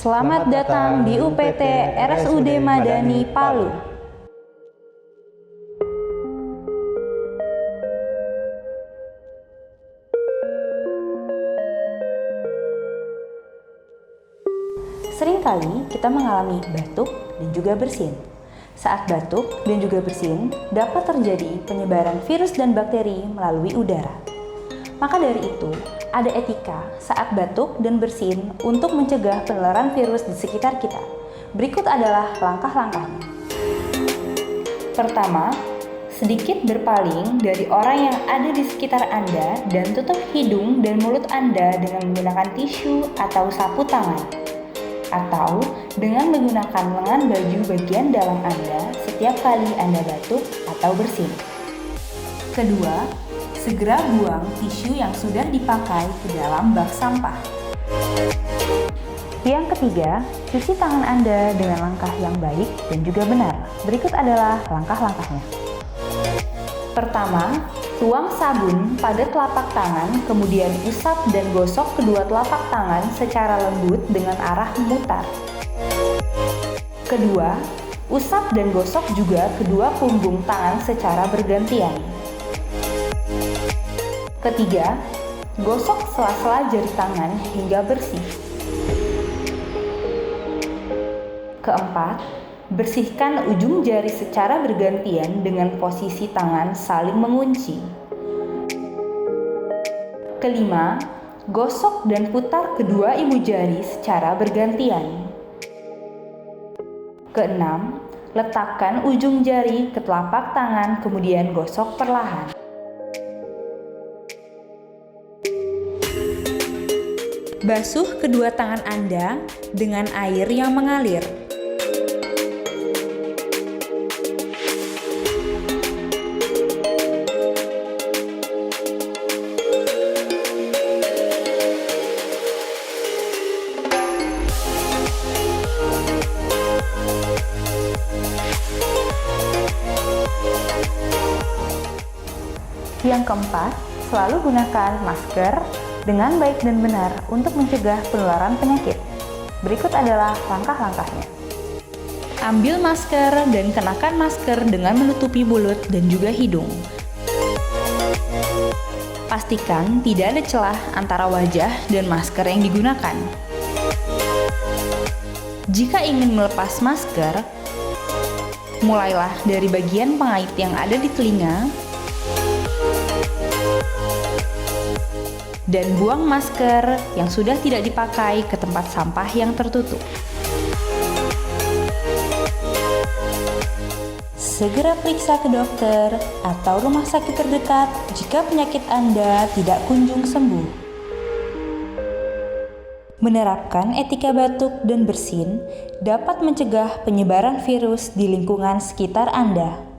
Selamat datang di UPT RSUD Madani Palu. Seringkali kita mengalami batuk dan juga bersin. Saat batuk dan juga bersin, dapat terjadi penyebaran virus dan bakteri melalui udara. Maka dari itu, ada etika saat batuk dan bersin untuk mencegah penularan virus di sekitar kita. Berikut adalah langkah-langkahnya. Pertama, sedikit berpaling dari orang yang ada di sekitar Anda dan tutup hidung dan mulut Anda dengan menggunakan tisu atau sapu tangan, atau dengan menggunakan lengan baju bagian dalam Anda setiap kali Anda batuk atau bersin. Kedua, segera buang tisu yang sudah dipakai ke dalam bak sampah. Yang ketiga, cuci tangan Anda dengan langkah yang baik dan juga benar. Berikut adalah langkah-langkahnya. Pertama, tuang sabun pada telapak tangan, kemudian usap dan gosok kedua telapak tangan secara lembut dengan arah memutar. Kedua, usap dan gosok juga kedua punggung tangan secara bergantian. Ketiga, gosok sela-sela jari tangan hingga bersih. Keempat, bersihkan ujung jari secara bergantian dengan posisi tangan saling mengunci. Kelima, gosok dan putar kedua ibu jari secara bergantian. Keenam, letakkan ujung jari ke telapak tangan kemudian gosok perlahan. Basuh kedua tangan Anda dengan air yang mengalir. Yang keempat, selalu gunakan masker dengan baik dan benar untuk mencegah penularan penyakit. Berikut adalah langkah-langkahnya. Ambil masker dan kenakan masker dengan menutupi mulut dan juga hidung. Pastikan tidak ada celah antara wajah dan masker yang digunakan. Jika ingin melepas masker, mulailah dari bagian pengait yang ada di telinga, dan buang masker yang sudah tidak dipakai ke tempat sampah yang tertutup. Segera periksa ke dokter atau rumah sakit terdekat jika penyakit Anda tidak kunjung sembuh. Menerapkan etika batuk dan bersin dapat mencegah penyebaran virus di lingkungan sekitar Anda.